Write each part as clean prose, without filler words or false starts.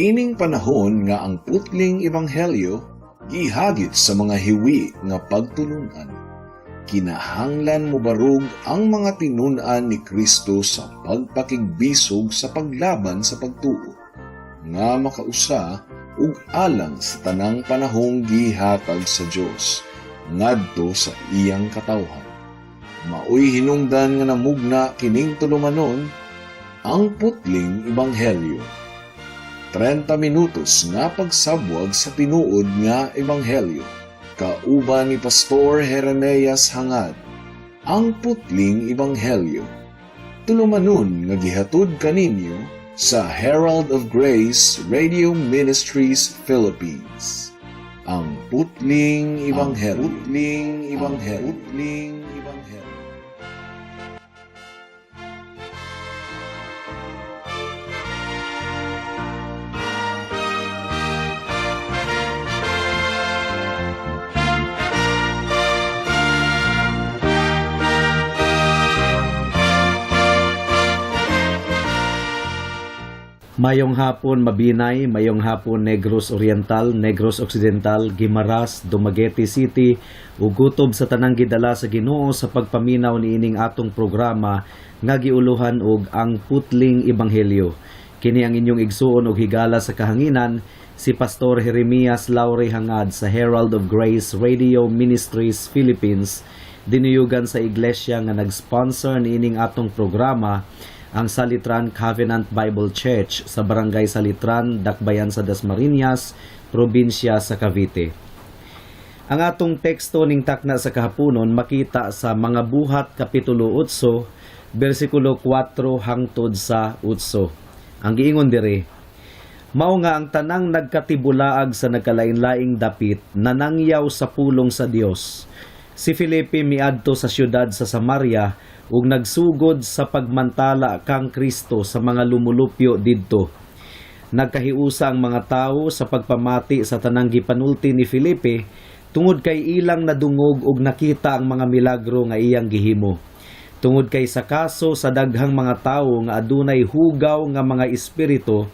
Niining panahon nga ang putling ebanghelyo gihagit sa mga hiwi nga pagtulunan. Kinahanglan mo barug ang mga tinunan ni Kristo sa pagpakigbisog sa paglaban sa pagtuo, nga makausa ug alang sa tanang panahong gihatag sa Dios ngadto sa iyang katawhan. Maoy hinungdan nga namugna kining tulumanon ang putling ebanghelyo. 30 minutos nga pagsabwag sa tinuod nga ebanghelyo. Kauban ni Pastor Jeremias Hangad, ang putling ebanghelyo. Tulumanon nga gihatod kaninyo sa Herald of Grace Radio Ministries Philippines. Ang putling ebanghelyo. Putling ebanghelyo. Putling ebanghelyo. Mayong hapon Mabinay, mayong hapon Negros Oriental, Negros Occidental, Guimaras, Dumaguete City, ug gutob sa tanang gidala sa Ginoo sa pagpaminaw niining atong programa nga giuluhan og ang putling ebanghelyo. Kini ang inyong igsuon og higala sa kahanginan si Pastor Jeremias Laure Hangad sa Herald of Grace Radio Ministries Philippines, dinuyugan sa iglesia nga nag-sponsor niining atong programa, ang Salitran Covenant Bible Church sa Barangay Salitran, Dakbayan sa Dasmariñas, probinsya sa Cavite. Ang atong teksto ning takna sa kahaponon makita sa Mga Buhat Kapitulo 8, versikulo 4 hangtod sa 8. Ang giingon dire, mao nga ang tanang nagkatibulaag sa nagkalain-laing dapit nanangyaw sa pulong sa Dios. Si Felipe miadto sa syudad sa Samaria ug nagsugod sa pagmantala kang Kristo sa mga lumulupyo didto. Nagkahiusa ang mga tawo sa pagpamati sa tanang gipanulti ni Felipe tungod kay ilang nadungog ug nakita ang mga milagro nga iyang gihimo. Tungod kay sa kaso sa daghang mga tawo nga adunay hugaw nga mga espiritu,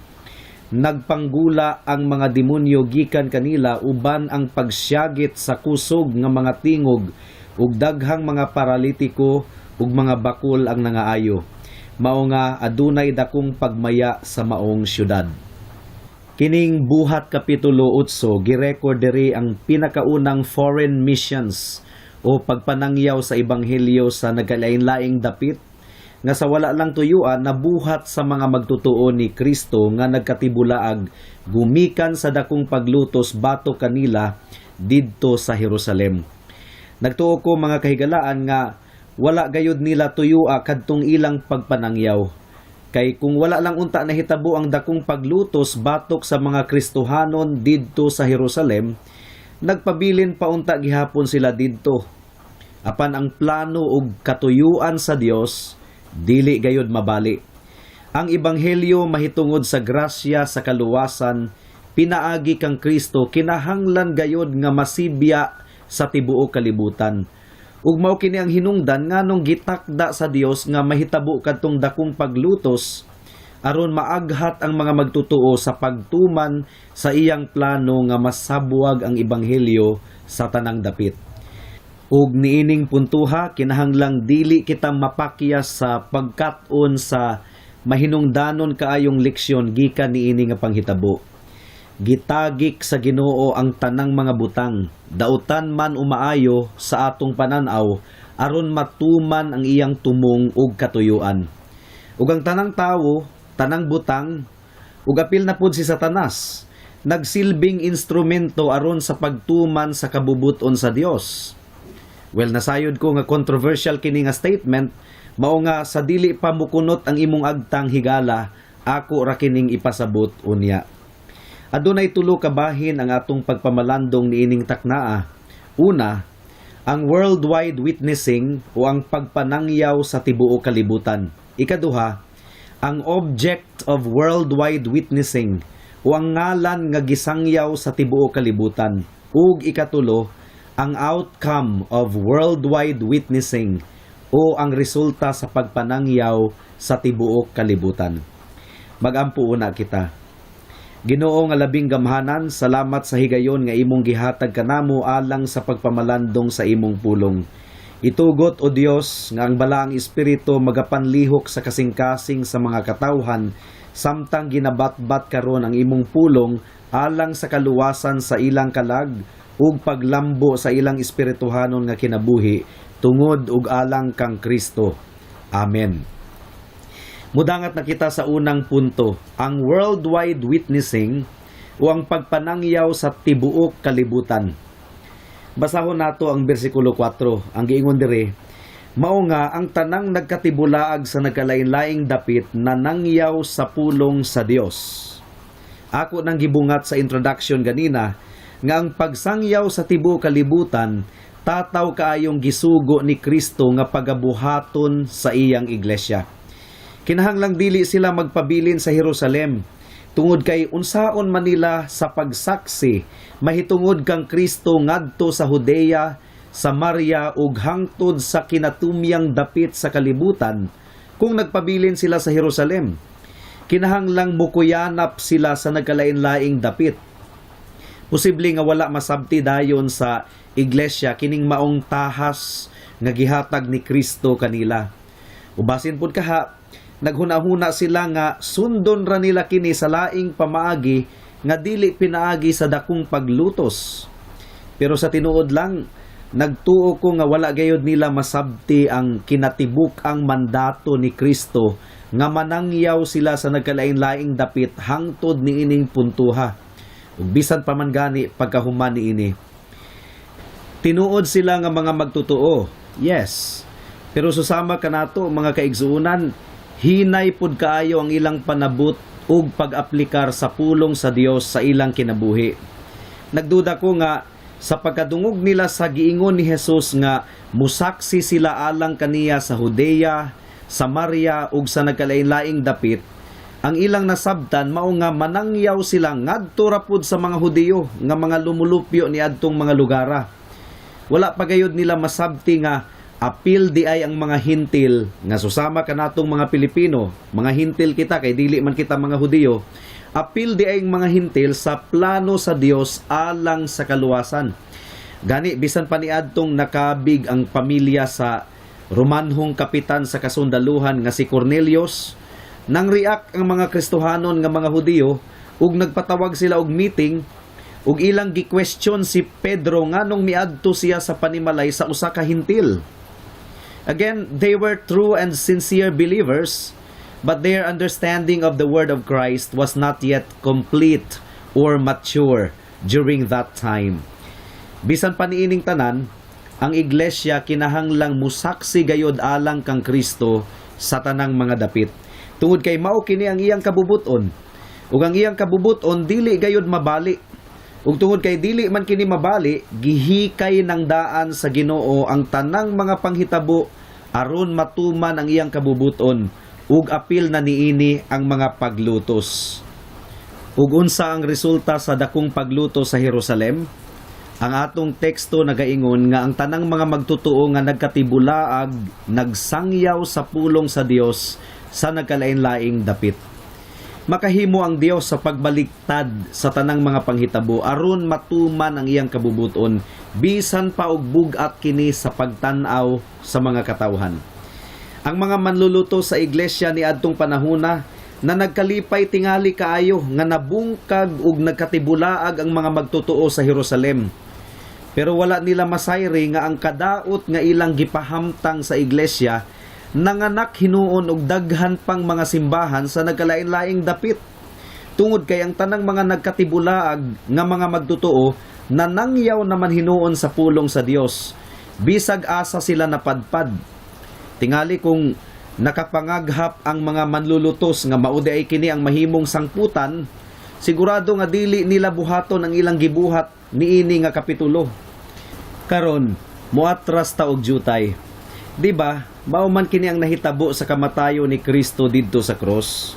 nagpanggula ang mga demonyo gikan kanila uban ang pagsyagit sa kusog nga mga tingog ug daghang mga paralitiko ug mga bakol ang nangaayo. Mao nga adunay dakong pagmaya sa maong syudad. Kining Buhat Kapitulo 8 girecord diri ang pinakaunang foreign missions o pagpanangyaw sa ebanghelyo sa nagkalain-laing dapit nga sa wala lang tuyuan nabuhat sa mga magtutuo ni Kristo nga nagkatibulaag gumikan sa dakong paglutos batok kanila didto sa Jerusalem. Nagtuo ko mga kahigalaan nga wala gayud nila tuyua kadtong ilang pagpanangyaw. Kay kung wala lang unta nahitabo ang dakong paglutos batok sa mga Kristohanon didto sa Jerusalem, nagpabilin pa unta gihapon sila didto. Apan ang plano ug katuyuan sa Dios dili gayud mabali. Ang ebanghelyo mahitungod sa grasya sa kaluwasan, pinaagi kang Kristo kinahanglan gayud nga masibya sa tibuok kalibutan. Ug mao kini ang hinungdan nganong gitakda sa Dios nga mahitabo kadtong dakong paglutos aron maaghat ang mga magtutuo sa pagtuman sa iyang plano nga masabwag ang ebanghelyo sa tanang dapit. Ug niining puntuha kinahanglang dili kita mapakyas sa pagkat-on sa mahinungdanon kaayong leksyon gikan niini nga panghitabo. Gitagik sa Ginoo ang tanang mga butang, dautan man umaayo sa atong pananaw aron matuman ang iyang tumong ug katuyuan. Ug ang tanang tawo, tanang butang, ug apil na pud si Satanas, nagsilbing instrumento aron sa pagtuman sa kabubuton sa Dios. Well, nasayod ko nga controversial kini nga statement, mao nga sa dili pa mukunot ang imong agtang higala, ako ra kining ipasabot unya. Adunay tulo ka bahin ang atong pagpamalandong niining taknaa. Una, ang worldwide witnessing o ang pagpanangyaw sa tibuok kalibutan. Ikaduha, ang object of worldwide witnessing o ang ngalan nga gisangyaw sa tibuok kalibutan. Ug ikatulo, ang outcome of worldwide witnessing o ang resulta sa pagpanangyaw sa tibuok kalibutan. Magampo una kita. Ginoo nga labing gamhanan, salamat sa higayon nga imong gihatag kanamo alang sa pagpamalandong sa imong pulong. Itugot o Dios nga ang balaang espiritu magapanlihok sa kasing-kasing sa mga katawhan samtang ginabatbat karon ang imong pulong alang sa kaluwasan sa ilang kalag ug paglambo sa ilang espirituhanon nga kinabuhi tungod ug alang kang Kristo. Amen. Mudangat na kita sa unang punto, ang worldwide witnessing o ang pagpanangyaw sa tibuok kalibutan. Basahon nato ang bersikulo 4. Ang giingon dire, mao nga ang tanang nagkatibulaag sa nagkalain-laing dapit na nangyaw sa pulong sa Dios. Ako nang gibungat sa introduction ganina nga ang pagsangyaw sa tibuok kalibutan tataw kaayong gisugo ni Kristo nga pagabuhaton sa iyang iglesia. Kinahanglang dili sila magpabilin sa Jerusalem tungod kay unsaon manila sa pagsaksi mahitungod kang Kristo ngadto sa Judea, Samaria ug hangtod sa kinatumyang dapit sa kalibutan kung nagpabilin sila sa Jerusalem. Kinahanglang mukuyanap sila sa nagkalain-laing dapit. Posible nga wala masabti dayon sa iglesia kining maong tahas nga gihatag ni Kristo kanila. Ubasin pud kaha, naghuna-huna sila nga sundon ra nila kini sa laing pamaagi nga dili pinaagi sa dakong paglutos. Pero sa tinuod lang, nagtuo ko nga wala gayud nila masabti ang kinatibuk ang mandato ni Kristo nga manangyaw sila sa nagkalain-laing dapit hangtod niining puntuha. Ug bisan pa man gani pagkahuman niini. Tinuod sila nga mga magtutuo. Yes. Pero susama kanato mga kaigsuunan, hinay pud kaayo ang ilang panabot ug pag-aplikar sa pulong sa Dios sa ilang kinabuhi. Nagduda ko nga sa pagkadungog nila sa giingon ni Jesus nga musaksi sila alang kaniya sa Judea, Samaria ug sa nagkalain-laing dapit, ang ilang nasabtan mao nga manangyaw sila ngadto ra pud sa mga Hudiyo nga mga lumulupyo ni adtong mga lugara. Wala pa gayud nila masabti nga apil di ay ang mga hintil nga susama kanatong mga Pilipino, mga hintil kita kay dili man kita mga Hudiyo. Apil di ay ang mga hintil sa plano sa Dios alang sa kaluwasan. Gani bisan pa niadtong nakabig ang pamilya sa Romanhong kapitan sa kasundaluhan nga si Cornelius, nang react ang mga Kristohanon nga mga Hudiyo ug nagpatawag sila og meeting ug ilang gi-question si Pedro nganong miadto siya sa panimalay sa usa ka hintil. Again, they were true and sincere believers, but their understanding of the word of Christ was not yet complete or mature during that time. Bisan pa niining tanan, ang iglesia kinahanglang musaksi gayod alang kang Kristo sa tanang mga dapit. Tungod kay mao kini ang iyang kabubuton. Ug ang iyang kabubuton dili gayud mabali. Ug tungod kay dili man kini mabali, gihikay ng daan sa Ginoo ang tanang mga panghitabo aron matuman ang iyang kabubuton ug apil na niini ang mga paglutos. Ug unsa ang resulta sa dakong pagluto sa Jerusalem? Ang atong teksto nagaingon nga ang tanang mga magtutuo nga nagkatibulaag nagsangyaw sa pulong sa Dios sa nagkalain-laing dapit. Makahimo ang Dios sa pagbaliktad sa tanang mga panghitabo aron matuman ang iyang kabubuton bisan pa og bugat kini sa pagtan-aw sa mga katawhan. Ang mga manluluto sa iglesia ni adtong panahona na nagkalipay tingali kaayo nga nabungkag ug nagkatibulaag ang mga magtutuo sa Jerusalem. Pero wala nila masayri nga ang kadaot nga ilang gipahamtang sa iglesia nanganak hinuon og daghan pang mga simbahan sa nagkalain-laing dapit. Tungod kay ang tanang mga nagkatibulaag nga mga magtutuo nanangyaw naman hinuon sa pulong sa Dios. Bisag asa sila napadpad. Tingali kung nakapangaghap ang mga manlulutos nga maudi ay kini ang mahimong sangputan, sigurado nga dili nila buhaton ang ilang gibuhat niini nga kapitulo. Karon, muatras ta og jutay. Di ba, mao man kini ang nahitabo sa kamatayo ni Kristo didto sa cross.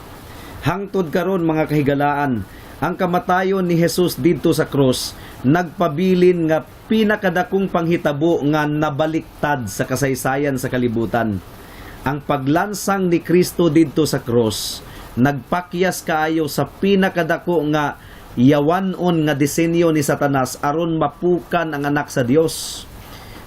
Hangtod karon mga kahigalaan, ang kamatayon ni Jesus didto sa cross nagpabilin nga pinakadakong panghitabo nga nabaliktad sa kasaysayan sa kalibutan. Ang paglansang ni Kristo didto sa cross nagpakyas kaayo sa pinakadako nga yawanon nga disenyo ni Satanas aron mapukan ang anak sa Dios.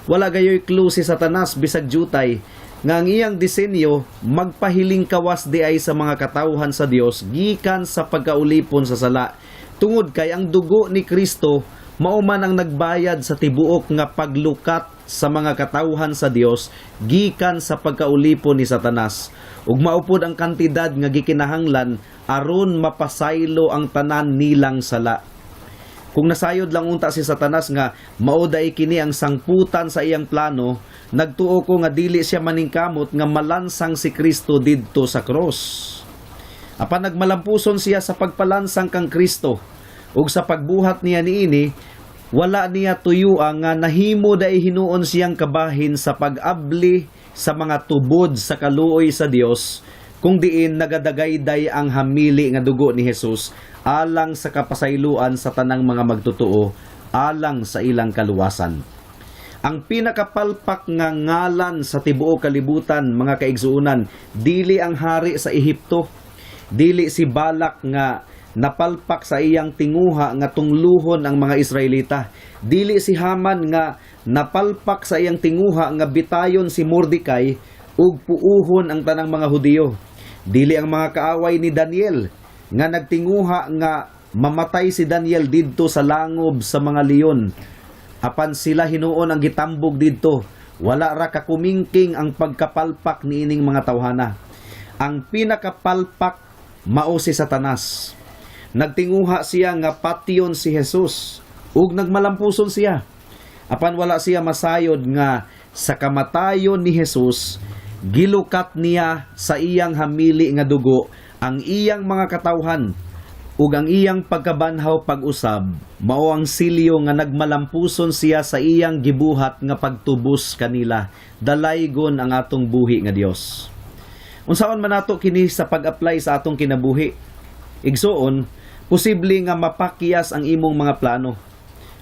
Wala gayoy clue si Satanas bisag jutay nga ang iyang disenyo magpahiling kawas di ay sa mga katawhan sa Dios gikan sa pagkaulipon sa sala. Tungod kay ang dugo ni Kristo mao man ang nagbayad sa tibuok nga paglukat sa mga katawhan sa Dios gikan sa pagkaulipon ni Satanas. Ug maupod ang kantidad nga gikinahanglan aron mapasaylo ang tanan nilang sala. Kung nasayod lang unta si Satanas nga mao day kini ang sangputan sa iyang plano, nagtuo ko nga dili siya maningkamot nga malansang si Kristo didto sa cross. Apan nagmalampuson siya sa pagpalansang kang Kristo ug sa pagbuhat niya niini, wala niya tuyua nga nahimo day hinuon siyang kabahin sa pag-abli sa mga tubod sa kaluoy sa Dios, kung diin nagadagayday ang hamili nga dugo ni Jesus alang sa kapasayloan sa tanang mga magtotoo alang sa ilang kaluwasan. Ang pinakapalpak nga ngalan sa tibuok kalibutan, mga kaigsuunan, dili ang hari sa Ehipto, dili si Balak nga napalpak sa iyang tinguha nga tungluhon ang mga Israelita, dili si Haman nga napalpak sa iyang tinguha nga bitayon si Mordecai ug puuhon ang tanang mga Hudiyo, dili ang mga kaaway ni Daniel nga nagtinguha nga mamatay si Daniel didto sa langob sa mga leon. Apan sila hinuon ang gitambog didto, wala ra kakumingking ang pagkapalpak niining mga tawhana. Ang pinakapalpak mao si Satanas. Nagtinguha siya nga patyon si Jesus ug nagmalampuson siya. Apan wala siya masayod nga sa kamatayon ni Jesus, gilukat niya sa iyang hamili nga dugo ang iyang mga katawhan ug ang iyang pagkabanhaw pag-usab mao ang silyo nga nagmalampuson siya sa iyang gibuhat nga pagtubos kanila, dalaygon ang atong buhi nga Dios. Unsaon man nato kini sa pag-apply sa atong kinabuhi? Igsuon, posible nga mapakyas ang imong mga plano.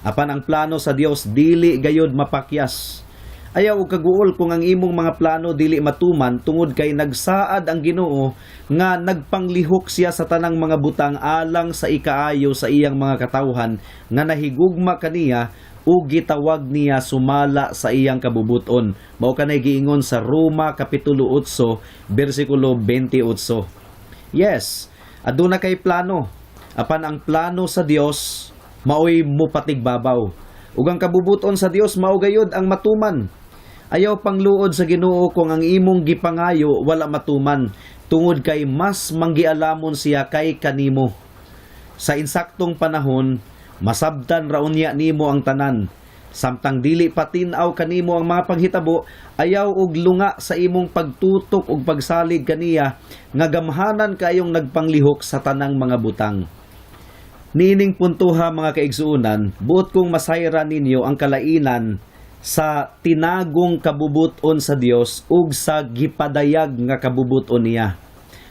Apan ang plano sa Dios dili gayud mapakyas. Ayaw og kaguol kung ang imong mga plano dili matuman tungod kay nagsaad ang Ginoo nga nagpanglihok siya sa tanang mga butang alang sa ikaayo sa iyang mga katawhan nga nahigugma kaniya ug gitawag niya sumala sa iyang kabubuton. Mao kanay giingon sa Roma kapitulo 8 bersikulo 28. Yes, aduna kay plano. Apan ang plano sa Dios maoy mopatigbabaw. Ug ang kabubuton sa Dios mao gayud ang matuman. Ayaw pangluod sa Ginoo kung ang imong gipangayo wala matuman, tungod kay mas manggialamon siya kay kanimo. Sa insaktong panahon, masabtan raon niya nimo ang tanan. Samtang dili patinaw kanimo ang mga paghitabo, ayaw og lunga sa imong pagtutok ug pagsalig kaniya nga gamhanan kayong nagpanglihok sa tanang mga butang. Niining puntuha, mga kaigsuunan, buot kong masayran ninyo ang kalainan sa tinagong kabubuton sa Dios ug sa gipadayag nga kabubuton niya.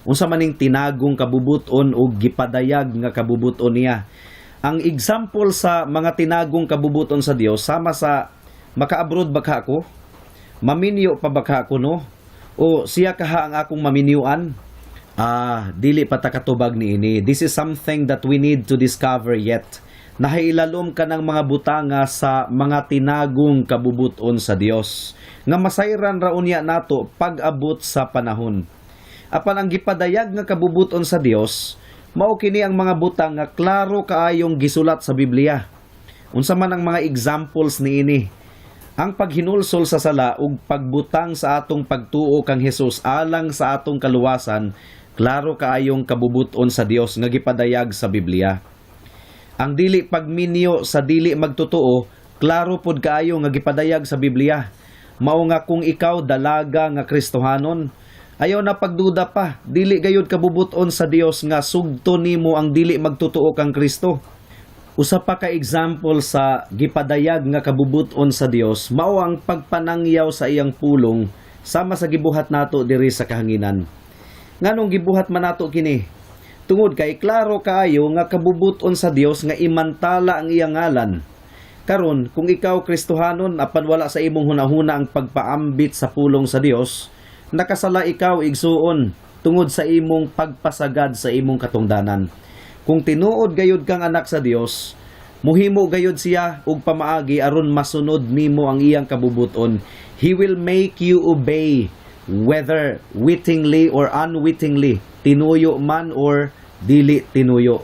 Unsa maning tinagong kabubuton ug gipadayag nga kabubuton niya? Ang example sa mga tinagong kabubuton sa Dios, sama sa maka-abroad baka ako, maminyo pa baka ako no, o siya kaha ang akong maminyuan. Dili pa ta katubag niini. This is something that we need to discover yet. Nahailalom ka ng mga butanga sa mga tinagong kabubuton sa Dios nga masayran raon niya nato pag-abot sa panahon. Apan ang gipadayag nga kabubuton sa Dios mao kini ang mga butang nga klaro kaayong gisulat sa Biblia. Unsa man ang mga examples niini? Ang paghinulsol sa sala ug pagbutang sa atong pagtuo kang Hesus alang sa atong kaluwasan, klaro kaayong kabubuton sa Dios nga gipadayag sa Biblia. Ang dili pagminyo sa dili magtotoo, klaro pod kaayo nga gipadayag sa Biblia. Mao nga kung ikaw dalaga nga Kristohanon, ayaw na pagduda pa, dili gayud kabubuton sa Dios nga sugto nimo ang dili magtotoo kang Kristo. Usa pa ka example sa gipadayag nga kabubuton sa Dios mao ang pagpanangyaw sa iyang pulong sama sa gibuhat nato diri sa kahanginan. Nganong gibuhat man nato kini? Tungod kay klaro kaayo nga kabubuton sa Dios nga imantala ang iyang ngalan. Karon, kung ikaw Kristohanon apan wala sa imong hunahuna ang pagpaambit sa pulong sa Dios, nakasala ikaw igsuon. tungod sa imong pagpasagad sa imong katungdanan. Kung tinuod gayud kang anak sa Dios, muhimo gayud siya og pamaagi aron masunod nimo ang iyang kabubuton. He will make you obey whether wittingly or unwittingly, tinuyo man or dili tinuyo.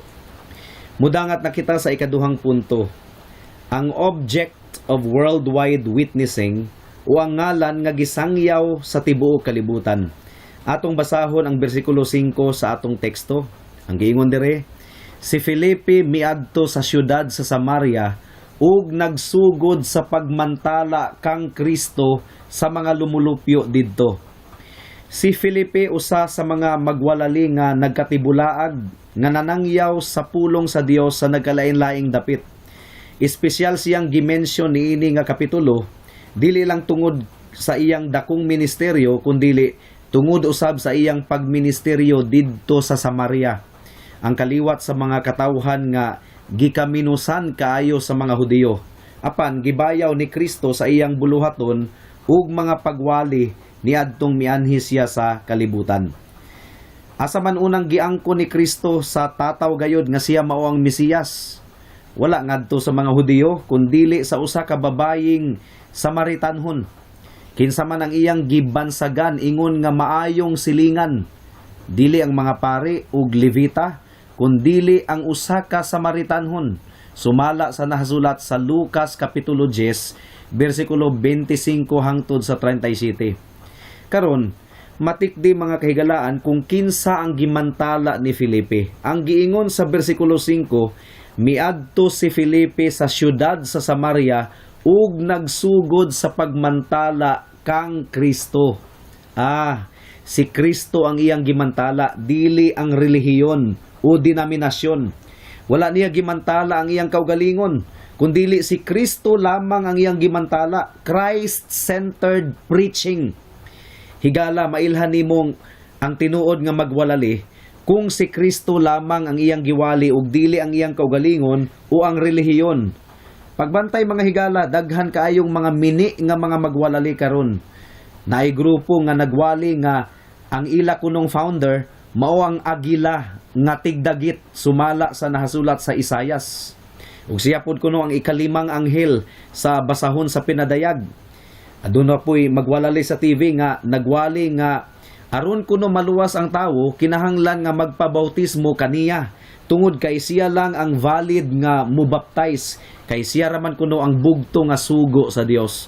Mudangat na kita sa ikaduhang punto. Ang object of worldwide witnessing o ang ngalan nga gisangyaw sa tibuok kalibutan. Atong basahon ang bersikulo 5 sa atong teksto. Ang giingon dire, si Felipe miadto sa syudad sa Samaria ug nagsugod sa pagmantala kang Kristo sa mga lumulupyo didto. Si Felipe usa sa mga magwalali nga nagkatibulaag nga nanangyaw sa pulong sa Dios sa nagkalain-laing dapit. Espesyal siyang gimensyon niini nga kapitulo dili lang tungod sa iyang dakong ministeryo kundi tungod usab sa iyang pagministeryo didto sa Samaria. Ang kaliwat sa mga katawhan nga gikaminusan kaayo sa mga Hudiyo. Apan gibayaw ni Kristo sa iyang buluhaton ug mga pagwali niadtong mianhi siya sa kalibutan. Asa man unang giangko ni Kristo sa tataw gayod nga siya mao ang Mesiyas. Wala ngadto sa mga Hudiyo kundili sa usa ka babaying Samaritanhon. Kinsa man ang iyang gibansagan ingon nga maayong silingan. Dili ang mga pari ug Levita kundili ang usa ka Samaritanhon. Sumala sa nahasulat sa Lucas kapitulo 10 bersikulo 25 hangtod sa 37. Karon, matikdi mga kahigalaan kung kinsa ang gimantala ni Felipe. Ang giingon sa bersikulo 5, miadto si Felipe sa syudad sa Samaria ug nagsugod sa pagmantala kang Kristo. Si Kristo ang iyang gimantala, dili ang relihiyon o denominasyon. Wala niya gimantala ang iyang kaugalingon, kundili si Kristo lamang ang iyang gimantala. Christ-centered preaching. Higala mailhan nimong ang tinuod nga magwalali kung si Kristo lamang ang iyang giwali ug dili ang iyang kaugalingon o ang relihiyon. Pagbantay mga higala, daghan kaayong mga mini nga mga magwalali karon. Naay grupo nga nagwali nga ang ila kunong founder mao ang agila nga tigdagit sumala sa nahasulat sa Isayas. Ug siya pud kuno ang ikalimang anghel sa basahon sa pinadayag. Aduna po'y magwalali sa TV nga nagwali nga aron kuno maluwas ang tawo kinahanglan nga magpabautismo kaniya tungod kay siya lang ang valid nga mubaptize kay siya raman kuno ang bugto nga sugo sa Dios.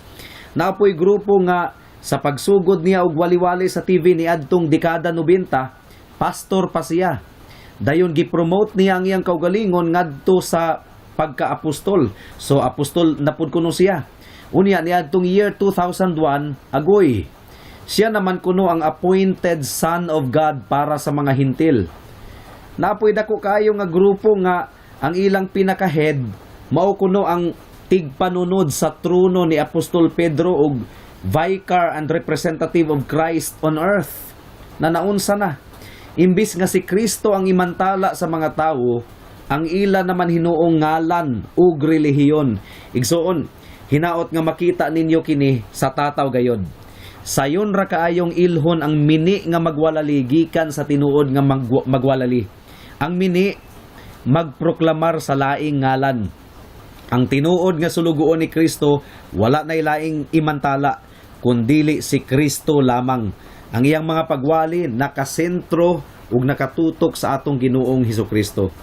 Napoy grupo nga sa pagsugod niya og waliwali sa TV ni adtong dekada 90, pastor pa siya. Dayon gipromote niya ang iyang kaugalingon ngadto sa pagka-apostol. So apostol na pud kuno siya. Unya niadtong year 2001 agoy. Siya naman kuno ang appointed son of God para sa mga hintil. Napoy dako kayo nga grupo nga ang ilang pinaka-head mao kuno ang tigpanunod sa trono ni Apostol Pedro ug vicar and representative of Christ on earth. Na naunsa na. Imbis nga si Kristo ang imantala sa mga tawo, ang ila naman hinuong ngalan ug relihiyon. Igsoon, hinaot nga makita ninyo kini sa tataw gayod. Sayon ra kaayong ilhon ang mini nga magwalali gikan sa tinuod nga magwalali. Ang mini magproklamar sa laing ngalan. Ang tinuod nga sulugoon ni Kristo wala nay laing imantala kundili si Kristo lamang. Ang iyang mga pagwali nakasentro ug nakatutok sa atong Ginoong Hesukristo.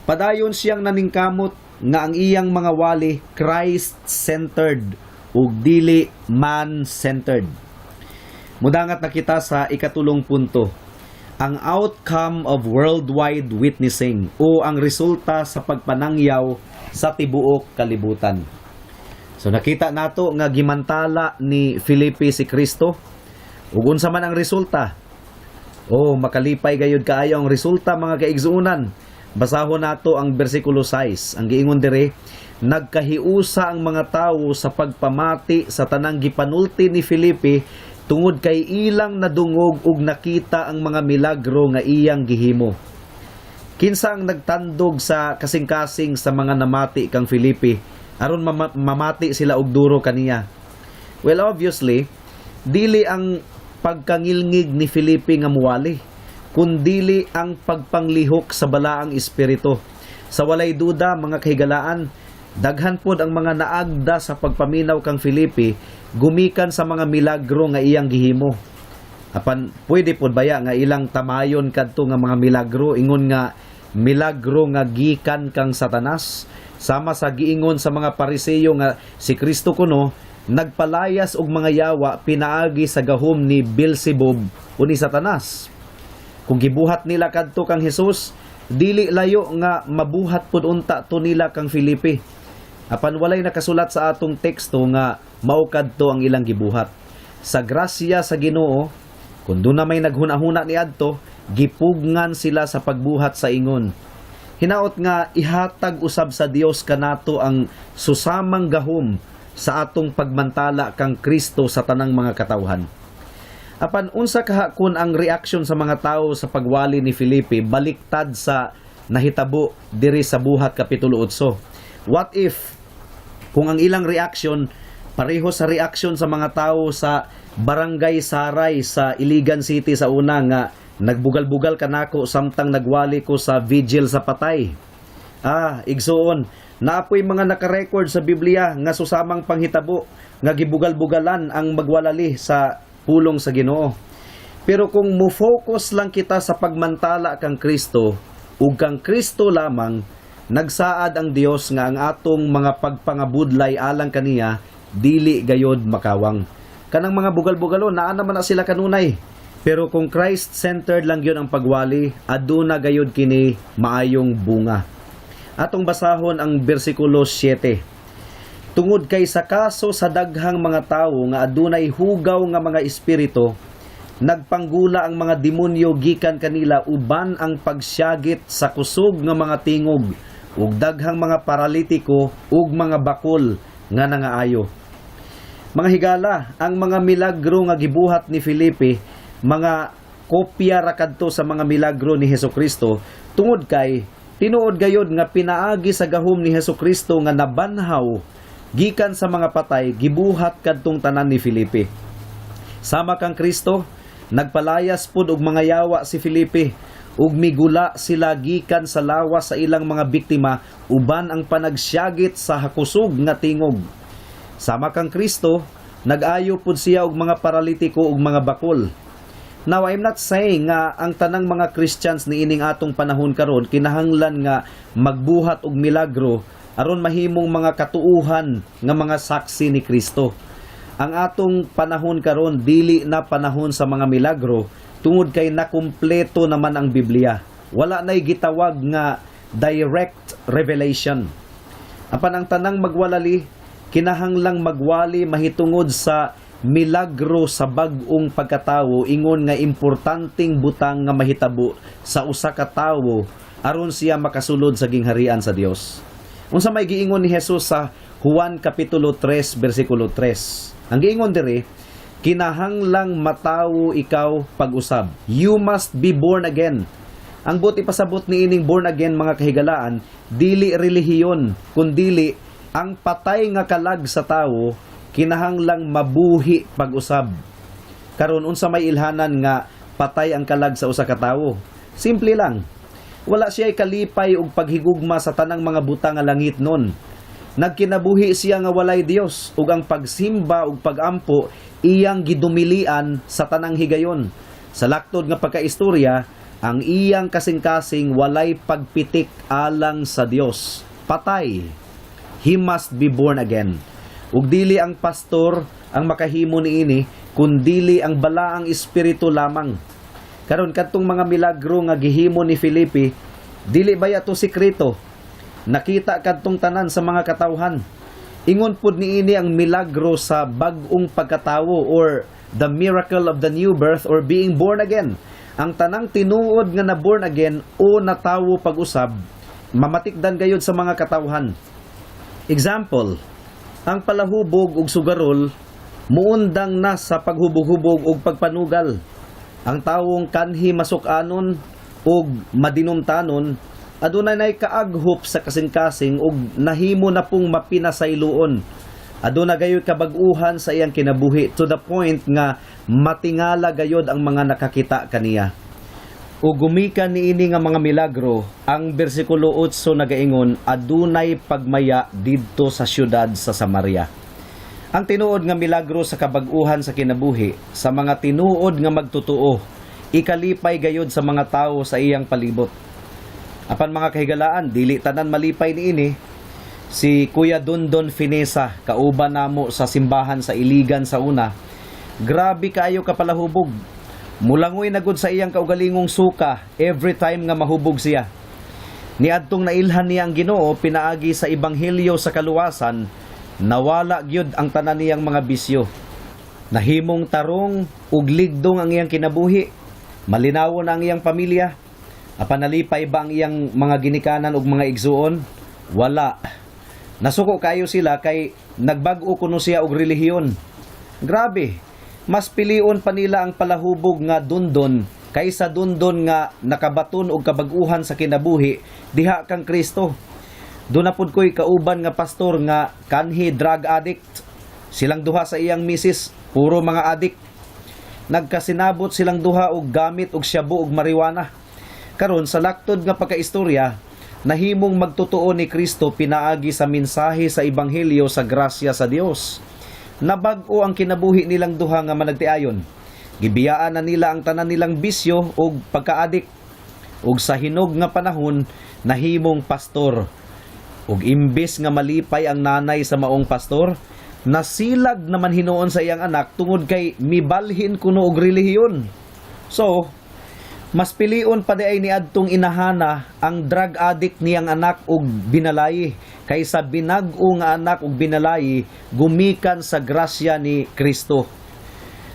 Padayon siyang naningkamot nga ang iyang mga wali Christ-centered ug dili man-centered. Mudangat na kita sa ikatulong punto. Ang outcome of worldwide witnessing o ang resulta sa pagpanangyaw sa tibuok kalibutan. So nakita nato nga gimantala ni Felipe si Kristo. Ug unsa man ang resulta? Makalipay gayud kaayo ang resulta mga kaigsuunan. Basahon nato ang bersikulo 6. Ang giingon dire, nagkahiusa ang mga tawo sa pagpamati sa tanang gipanulti ni Felipe tungod kay ilang nadungog ug nakita ang mga milagro nga iyang gihimo. Kinsa ang nagtandog sa kasing-kasing sa mga namati kang Felipe aron mamati sila og duro kaniya? Well, obviously, dili ang pagkangilngig ni Felipe nga muwali. kundili ang pagpanglihok sa balaang espiritu. Sa walay duda, mga kahigalaan, daghan pod ang mga naagda sa pagpaminaw kang Filipi gumikan sa mga milagro nga iyang gihimo. Apan pwede pod baya nga ilang tamayon kadto nga mga milagro ingon nga milagro nga gikan kang Satanas, sama sa giingon sa mga Pariseyo nga si Kristo kuno nagpalayas og mga yawa pinaagi sa gahom ni Beelzebub o ni Satanas. Kung gibuhat nila kadto kang Hesus, dili layo nga mabuhat pud unta to nila kang Filipi. Apan walay nakasulat sa atong teksto nga mao kadto ang ilang gibuhat. Sa grasya sa Ginoo, kun doon na may naghuna-huna ni adto, gipugngan sila sa pagbuhat sa ingon. Hinaot nga ihatag usab sa Dios kanato ang susamang gahom sa atong pagmantala kang Kristo sa tanang mga katawhan. Apan unsa kahakon ang reaksyon sa mga tawo sa pagwali ni Filipi baliktad sa nahitabo diri sa Buhat kapitulo 8. What if kung ang ilang reaksyon pareho sa reaksyon sa mga tawo sa Barangay Saray sa Iligan City sa una nga nagbugal-bugal kanako samtang nagwali ko sa vigil sa patay. Igsuon, naapoy mga nakarecord sa Biblia nga susamang panghitabo nga gibugal-bugalan ang magwalali sa pulong sa Ginoo. Pero kung mo-focus lang kita sa pagmantala kang Kristo ug kang Kristo lamang, nagsaad ang Dios nga ang atong mga pagpangabudlay alang kaniya dili gayod makawang. Kanang mga bugal-bugalon naa naman na sila kanunay. Pero kung Christ-centered lang yun ang pagwali, aduna gayod kini maayong bunga. Atong basahon ang bersikulo 7. Tungod kay sa kaso sa daghang mga tawo nga adunay hugaw nga mga espiritu, nagpanggula ang mga demonyo gikan kanila uban ang pagsyagit sa kusog nga mga tingog ug daghang mga paralitiko ug mga bakol nga nangaayo. Mga higala, ang mga milagro nga gibuhat ni Filipi, mga kopya ra kadto sa mga milagro ni Hesukristo, tungod kay tinuod gayod nga pinaagi sa gahom ni Hesukristo nga nabanhaw gikan sa mga patay gibuhat kadtong tanan ni Filipi. Sama kang Kristo, nagpalayas pud og mga yawa si Filipi ug migula sila gikan sa lawas sa ilang mga biktima uban ang panagsyagit sa hakusog nga tingog. Sama kang Kristo, nag-ayo pud siya og mga paralitiko ug mga bakol. Now, I'm not saying nga ang tanang mga Christians ni ining atong panahon karon kinahanglan nga magbuhat og milagro aron mahimong mga katuuhan nga mga saksi ni Kristo. Ang atong panahon karon dili na panahon sa mga milagro tungod kay nakumpleto naman ang Biblia. Wala nay gitawag nga direct revelation. Apan ang tanang magwalali kinahanglang magwali mahitungod sa milagro sa bag-ong pagkatawo ingon nga importanteng butang nga mahitabo sa usa ka tawo aron siya makasulod sa gingharian sa Dios. Unsa may giingon ni Jesus sa Juan kapitulo 3 bersikulo 3. Ang giingon diri, kinahanglang matawo ikaw pag-usab. You must be born again. Ang buti pasabot ni ining born again mga kahigalaan, dili relihiyon kundili ang patay nga kalag sa tawo kinahanglang mabuhi pag-usab. Karon unsa may ilhanan nga patay ang kalag sa usa ka tawo? Simple lang. Wala siya'y kalipay og paghigugma sa tanang mga butang nga langit nun. Nagkinabuhi siya nga walay Dios ug ang pagsimba ug pagampo iyang gidumilian sa tanang higayon. Sa laktod nga pagkaistorya, ang iyang kasing-kasing walay pagpitik alang sa Dios. Patay. He must be born again. Ug dili ang pastor ang makahimo niini, kundili ang balaang espiritu lamang. Karon kadtong mga milagro nga gihimo ni Filipi, dili baya to sekreto. Nakita kadtong tanan sa mga katawhan. Ingon pud niini ang milagro sa bag-ong pagkatawo or the miracle of the new birth or being born again. Ang tanang tinuod nga na born again o natawo pag-usab, mamatikdan gayud sa mga katawhan. Example, ang palahubog ug sugarol muundang na sa paghubog-hubog ug pagpanugal. Ang tawong kanhi masukanon ug madinumtanon adunay nay kaaghop sa kasing-kasing ug nahimo na pong mapinasayloon. Aduna gayud kabag-uhan sa iyang kinabuhi to the point nga matingala gayod ang mga nakakita kaniya. O gumikan niini nga mga milagro, ang bersikulo 8 nagaingon, adunay pagmaya didto sa syudad sa Samaria. Ang tinuod nga milagro sa kabag-uhan sa kinabuhi, sa mga tinuod nga magtutuo, ikalipay gayod sa mga tao sa iyang palibot. Apan mga kahigalaan, dili tanan malipay niini. Si Kuya Dondon Finesa, kauban namo sa simbahan sa Iligan sa una, grabe kaayo kapalahubog. Mulangoy na gud sa iyang kaugalingong suka every time nga mahubog siya. Niadtong nailhan niya ang Ginoo pinaagi sa ebanghelyo sa kaluwasan, nawala gyud ang tanan niyang mga bisyo. Nahimong tarong ug ligdong ang iyang kinabuhi. Malinawon ang iyang pamilya. Apan nalipay ba ang iyang mga ginikanan ug mga igsuon? Wala. Nasuko kayo sila kay nagbag-o kuno siya og relihiyon. Grabe. Mas pilion pa nila ang palahubog nga dundon kaysa dundon nga nakabaton og kabag-uhan sa kinabuhi diha kang Kristo. Doon na pud ko'y kauban nga pastor nga kanhi drug addict. Silang duha sa iyang misis, puro mga addict. Nagkasinabot silang duha og gamit og shabu og marijuana. Karon sa laktod nga pagkaistorya, nahimong magtotoo ni Kristo pinaagi sa mensahe sa ebanghelyo sa grasya sa Dios. Nabag-o ang kinabuhi nilang duha nga managtiayon. Gibiyaan na nila ang tanan nilang bisyo ug pagkaadik. Ug sa hinog nga panahon, nahimong pastor. Ug imbes nga malipay ang nanay sa maong pastor, nasilag naman hinuon sa iyang anak tungod kay mibalhin kuno og relihiyon. So, mas pilion pa diay ni adtong inahana ang drug addict niyang anak ug binalayi kaysa binag-o nga anak ug binalayi gumikan sa grasya ni Kristo.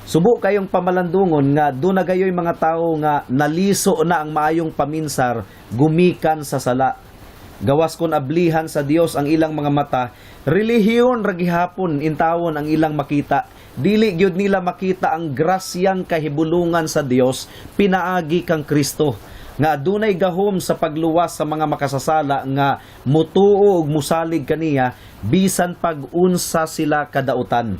Subo kayong pamalandungon nga do na gayoy mga tao nga naliso na ang maayong paminsar gumikan sa sala. Gawas kon ablihan sa Dios ang ilang mga mata, relihiyon ra gihapon intawon ang ilang makita. Dili gyud nila makita ang grasyang kahibulungan sa Dios pinaagi kang Kristo nga adunay gahom sa pagluwas sa mga makasasala nga mutuo ug musalig kaniya bisan pag-unsa sila kadautan.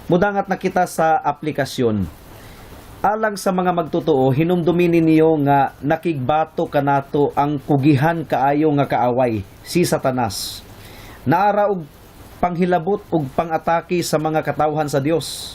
Mudangat na kita sa aplikasyon. Alang sa mga magtotoo, hinumdumi ninyo nga nakigbato kanato ang kugihan kaayo nga kaaway, si Satanas. Naara og panghilabot ug pangatake sa mga katawhan sa Dios.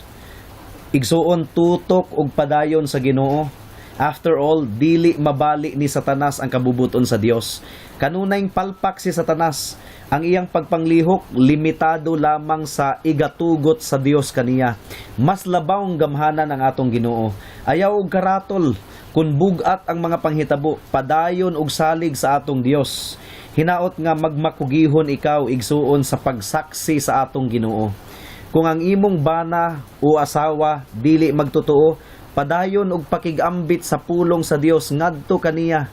Igsuon tutok ug padayon sa Ginoo. After all, dili mabali ni Satanas ang kabubuton sa Dios. Kanunayng palpak si Satanas. Ang iyang pagpanglihok limitado lamang sa igatugot sa Dios kaniya. Mas labaw ang gamhanan ang atong Ginoo. Ayaw og karatol kun bugat ang mga panghitabo, padayon og salig sa atong Dios. Hinaot nga magmakugihon ikaw igsuon sa pagsaksi sa atong Ginoo. Kung ang imong bana o asawa dili magtotoo, padayon og pakigambit sa pulong sa Dios ngadto kaniya.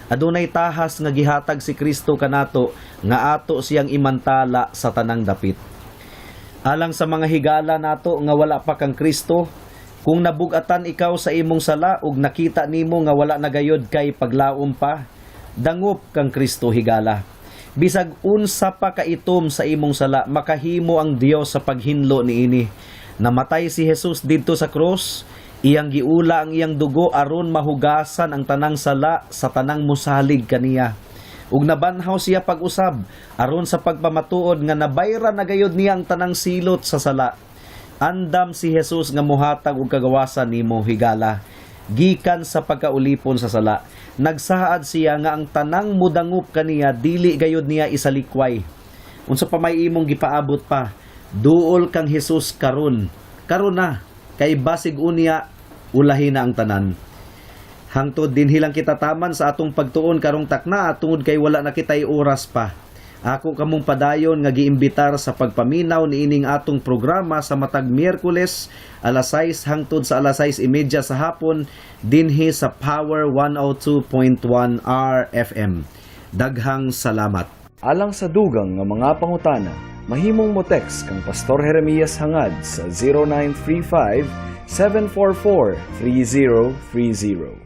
Adunay tahas nga gihatag si Kristo kanato nga ato siyang imantala sa tanang dapit. Alang sa mga higala nato nga wala pa kang Kristo, kung nabugatan ikaw sa imong sala ug nakita nimo nga wala nagayod kay paglaom pa, dangop kang Kristo higala. Bisag unsa pa kaitom sa imong sala, makahimo ang Dios sa paghinlo niini. Namatay si Jesus didto sa krus, iyang giula ang iyang dugo aron mahugasan ang tanang sala sa tanang musalig kaniya. Ug nabanhaw siya pag-usab aron sa pagpamatuod nga nabayra na gayud niya ang tanang silot sa sala. Andam si Jesus nga mohatag og kagawasan nimo higala. Gikan sa pagkaulipon sa sala, nagsaad siya nga ang tanang mudangup kaniya dili gayud niya isalikway. Unsa pa may imong gipaabot pa, duol kang Jesus karon na kay basig unya ulahi na ang tanan. Hangtod din hilang kita taman sa atong pagtuon karong takna tungod kay wala na kitay oras pa. Ako kamong padayon nga giimbitar sa pagpaminaw niining atong programa sa matag Miyerkules alas 6 hangtod sa alas 6:30 sa hapon dinhi sa Power 102.1 RFM. Daghang salamat. Alang sa dugang nga mga pangutana, mahimong mo text kang Pastor Jeremias hangad sa 0935 744 3030.